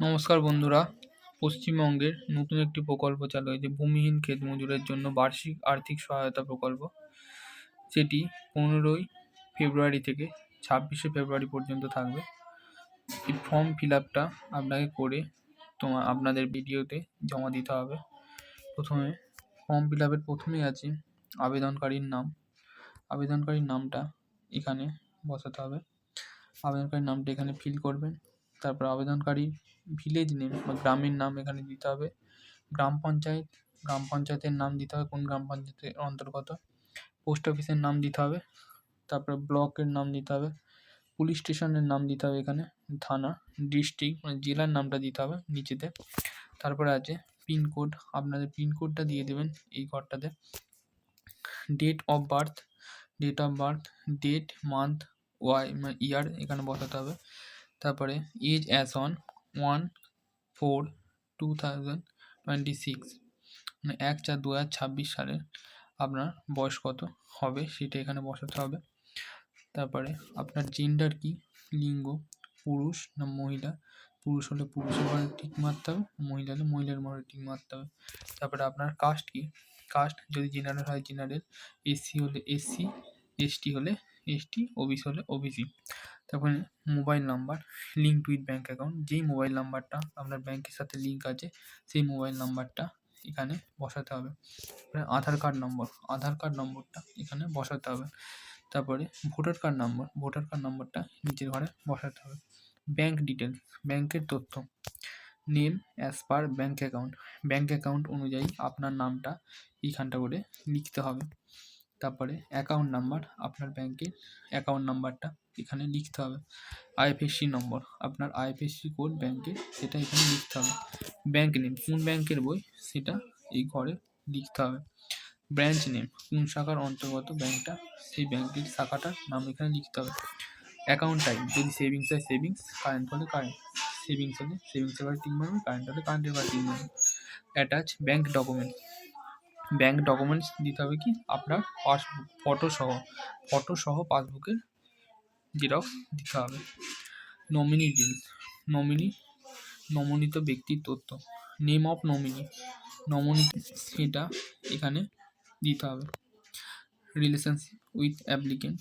নমস্কার বন্ধুরা, পশ্চিমবঙ্গের নতুন একটি প্রকল্প চালু হয়েছে ভূমিহীন ক্ষেত মজুরের জন্য বার্ষিক আর্থিক সহায়তা প্রকল্প। যেটি 15ই ফেব্রুয়ারি থেকে 26শে ফেব্রুয়ারি পর্যন্ত থাকবে। এই ফর্ম ফিল আপটা আপনাকে করে আপনাদের ভিডিওতে জমা দিতে হবে। প্রথমে ফর্ম ফিল আপের প্রথমেই আছে আবেদনকারীর নাম। আবেদনকারীর নামটা এখানে বসাতে হবে। আবেদনকারীর নামটা এখানে ফিল করবেন। তারপর আবেদনকারী ভিলেজ নেম বা গ্রামের নাম এখানে দিতে হবে। গ্রাম পঞ্চায়েতের নাম দিতে হবে, কোন গ্রাম পঞ্চায়েতের অন্তর্গত। পোস্ট অফিসের নাম দিতে হবে। তারপরে ব্লকের নাম দিতে হবে। পুলিশ স্টেশনের নাম দিতে হবে এখানে। থানা, ডিস্ট্রিক্ট মানে জেলার নামটা দিতে হবে নিচেতে। তারপরে আছে পিনকোড, আপনাদের পিনকোডটা দিয়ে দেবেন এই ঘরটাতে। Date of birth, date, month, year এখানে বসাতে হবে। তারপরে এজ অ্যাজ অন 1/4/2026 মানে 1/4/2026 সালে আপনার বয়স কত হবে সেটা এখানে বসাতে হবে। তারপরে আপনার জেন্ডার কি, লিঙ্গ, পুরুষ না মহিলা। পুরুষ হলে পুরুষের ঘরে টিক মারতে হবে, মহিলা হলে মহিলার ঘরে টিক মারতে হবে। তারপরে আপনার কাস্ট কি, কাস্ট যদি জেনারেল হয় জেনারেল, এসসি হলে এসসি, এসটি হলে এসটি, ওবিসি হলে ওবিসি। তারপরে mobile number link with bank account, যেই মোবাইল নাম্বারটা আপনার ব্যাংকের সাথে লিঙ্ক আছে সেই মোবাইল নাম্বারটা এখানে বসাতে হবে। আধার কার্ড নম্বরটা এখানে বসাতে হবে। তারপরে ভোটার কার্ড নম্বরটা নিচের ঘরে বসাতে হবে। ব্যাঙ্ক ডিটেলস, ব্যাংকের তথ্য, name as per bank account অনুযায়ী আপনার নামটা এইখানটা করে লিখতে হবে। তারপরে অ্যাকাউন্ট নাম্বার, আপনার ব্যাংকের অ্যাকাউন্ট নাম্বারটা এখানে লিখতে হবে। আইএফএসসি নম্বর, আপনার আইএফএসসি কোড ব্যাংকের সেটা এখানে লিখতে হবে। ব্যাংক নেম, কোন ব্যাংকের বই সেটা এই ঘরে লিখতে হবে। ব্রাঞ্চ নেম, কোন শাখার অন্তর্গত ব্যাংকটা সেই ব্যাংকের শাখাটার নাম এখানে লিখতে হবে। অ্যাকাউন্ট টাইপ, যদি সেভিংস হয় সেভিংস, কারেন্ট হলে কারেন্ট, সেভিংস হলে সেভিংসের ঘরে টিক মারবেন, কারেন্ট হলে কারেন্টের ঘরে টিক মারবেন। অ্যাটাচ ব্যাংক ডকুমেন্টস দিতে হবে কি আপনার পাসবুক ফটো সহ পাসবুকের জেরক্স দিতে হবে। নমিনি ডিটেলস, নমনীত ব্যক্তির তথ্য, নেম অফ নমনীত সেটা এখানে দিতে হবে। রিলেশনশিপ উইথ অ্যাপ্লিকেন্ট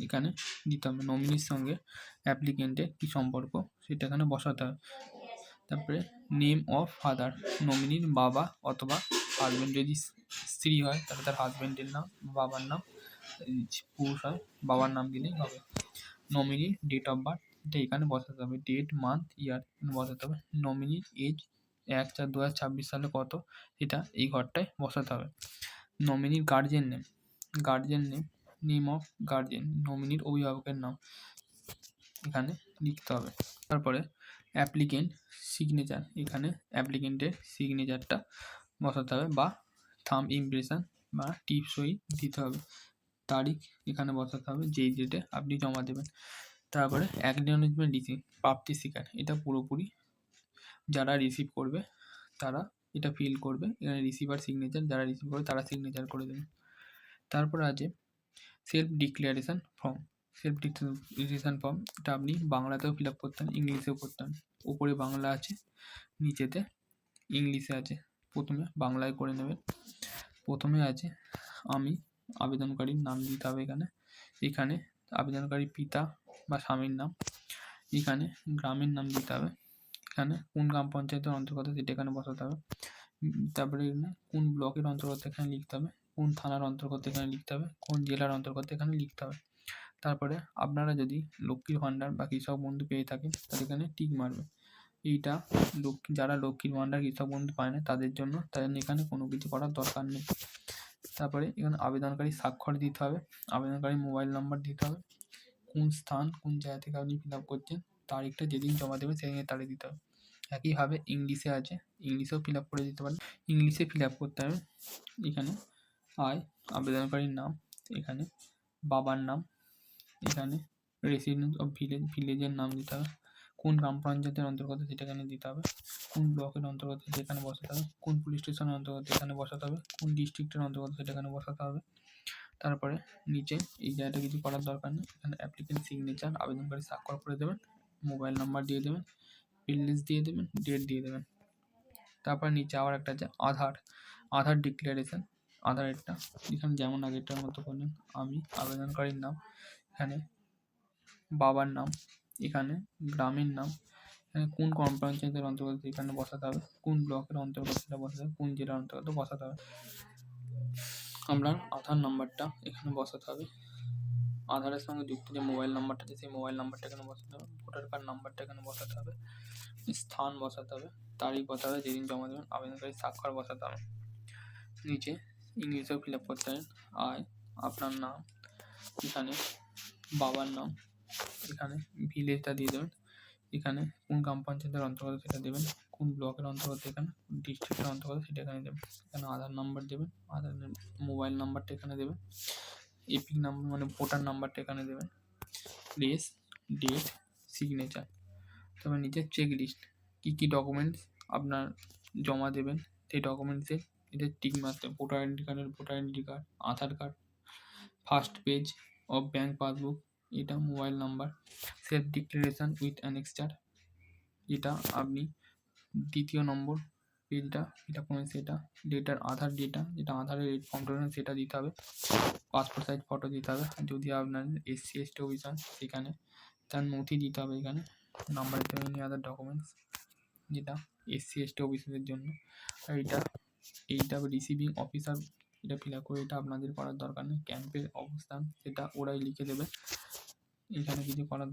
এখানে দিতে হবে, নমিনির সঙ্গে অ্যাপ্লিকেন্টের কী সম্পর্ক সেটা এখানে বসাতে হবে। তারপরে নেম অফ ফাদার, নমিনির বাবা অথবা হাজব্যান্ড, যদি স্ত্রী হয় তাহলে তার হাজব্যান্ডের নাম, বাবার নাম, পুরুষ হয় বাবার নাম দিলেই হবে। নমিনির ডেট অফ বার্থ এটা এখানে বসাতে হবে, ডেট, মান্থ, ইয়ার বসাতে হবে। নমিনির এজ 1/4/2026 সালে কত এটা এই ঘরটায় বসাতে হবে। নমিনির guardian name, name of guardian, নমিনির অভিভাবকের নাম এখানে লিখতে হবে। তারপরে অ্যাপ্লিকেন্ট সিগনেচার, এখানে অ্যাপ্লিকেন্টের সিগনেচারটা বসাতে হবে বা থাম্ব ইমপ্রেশন বা টিপ সই দিতে হবে। তারিখ এখানে বসাতে হবে যেই ডেটে আপনি জমা দেবেন। তারপরে অ্যাকনোলেজমেন্ট রিসিভ, প্রাপ্তি স্বীকার, এটা পুরোপুরি যারা রিসিভ করবে তারা এটা ফিল করবে। এখানে রিসিভার সিগনেচার, যারা রিসিভ করবে তারা সিগনেচার করে দেবে। তারপরে আছে সেলফ ডিক্লারেশন ফর্ম, এটা আপনি বাংলাতেও ফিল আপ করতেন, ইংলিশেও করতেন। উপরে বাংলা আছে, নিচেতে ইংলিশে আছে। প্রথমে বাংলায় করে নেবেন। প্রথমে আছে আমি, আবেদনকারীর নাম দিতে হবে এখানে আবেদনকারী পিতা বা স্বামীর নাম, এখানে গ্রামের নাম দিতে হবে, এখানে কোন গ্রাম পঞ্চায়েতের অন্তর্গত সেটা এখানে বসাতে হবে। তারপরে এখানে কোন ব্লকের অন্তর্গত এখানে লিখতে হবে, কোন থানার অন্তর্গত এখানে লিখতে হবে, কোন জেলার অন্তর্গত এখানে লিখতে হবে। তারপরে আপনারা যদি লক্ষ্মীর ভাণ্ডার বা কৃষক বন্ধু পেয়ে থাকেন তাহলে এখানে টিক মারবে। এইটা যারা লক্ষ্মীর ভাণ্ডার কৃষক বন্ধু পায় না তাদের জন্য এখানে কোনো কিছু করার দরকার নেই। তারপরে এখানে আবেদনকারী স্বাক্ষর দিতে হবে, আবেদনকারী মোবাইল নাম্বার দিতে হবে, কোন স্থান কোন জায়গা থেকে আপনি ফিল আপ করছেন, তারিখটা যেদিন জমা দেবেন সেদিনের তারিখ দিতে হবে। একইভাবে ইংলিশে আছে, ইংলিশেও ফিল আপ করে দিতে পারেন। ইংলিশে ফিল আপ করতে হবে এখানে আবেদনকারীর নাম, এখানে বাবার নাম, এখানে রেসিডেন্স অফ ভিলেজের নাম দিতে হবে, কোন গ্রাম পঞ্চায়েতের অন্তর্গত সেটা এখানে দিতে হবে, কোন ব্লকের অন্তর্গত সেখানে বসাতে হবে, কোন পুলিশ স্টেশনের অন্তর্গত এখানে বসাতে হবে, কোন ডিস্ট্রিক্টের অন্তর্গত সেটা এখানে বসাতে হবে। তারপরে নিচে এই জায়গাটা কিছু করার দরকার নেই, এখানে অ্যাপ্লিকেন্ট সিগনেচার, আবেদনকারী স্বাক্ষর করে দেবেন, মোবাইল নাম্বার দিয়ে দেবেন, বিল দিয়ে দেবেন, ডেট দিয়ে দেবেন। তারপর নিচে আবার একটা আছে আধার ডিক্লারেশন, আধারেরটা এখানে যেমন আগেরটার মতো করলেন। আমি আবেদনকারীর নাম, এখানে বাবার নাম, এখানে গ্রামের নাম, এখানে কোন গ্রাম পঞ্চায়েতের অন্তর্গত এখানে বসাতে হবে, কোন ব্লকের অন্তর্গত সেটা বসাতে হবে, কোন জেলার অন্তর্গত বসাতে হবে। আপনার আধার নাম্বারটা এখানে বসাতে হবে, আধারের সঙ্গে যুক্ত যে মোবাইল নাম্বারটা আছে সেই মোবাইল নাম্বারটা এখানে বসাতে হবে, ভোটার কার্ড নাম্বারটা এখানে বসাতে হবে, স্থান বসাতে হবে, তারিখ বসাতে হবে যেদিন জমা দেবেন, আবেদনকারী স্বাক্ষর বসাতে হবে। নিচে ইংলিশেও ফিল আপ করতে হবে। আপনার নাম, এখানে বাবার নাম, এখানে ভিলেজটা দিয়ে দেবেন, এখানে কোন গ্রাম পঞ্চায়েতের অন্তর্গত সেটা দেবেন, কোন ব্লকের অন্তর্গত এখানে, ডিস্ট্রিক্টের অন্তর্গত সেটা এখানে দেবেন। এখানে আধার নাম্বার দেবেন, মোবাইল নাম্বারটা এখানে দেবেন, এপিক নাম্বার মানে ভোটার নাম্বারটা এখানে দেবেন, প্লেস, ডেট, সিগনেচার। তারপর নিচে চেক লিস্ট, কী ডকুমেন্টস আপনার জমা দেবেন সেই ডকুমেন্টসে এটা টিক মারতে, voter identity card, Aadhaar card, first page of bank passbook, এটা mobile number, self declaration with annexure, এটা আপনি দ্বিতীয় নম্বর পেজটা এটা কোনো সেটা, ডেটার আধার ডেটা যেটা আধারের ফর্মটা সেটা দিতে হবে, পাসপোর্ট সাইজ ফটো দিতে হবে, যদি আপনার SC ST অফিসার সেখানে তার নথি দিতে হবে, এখানে নাম্বার দিতে হবে, আদার ডকুমেন্টস যেটা SC ST অফিসারের জন্য। আর এইটা রিসিভিং অফিসার এটা ফিল আপ করে, এটা আপনাদের করার দরকার নেই, ক্যাম্পের অবস্থান সেটা ওরাই লিখে দেবে, এখানে কিছু করার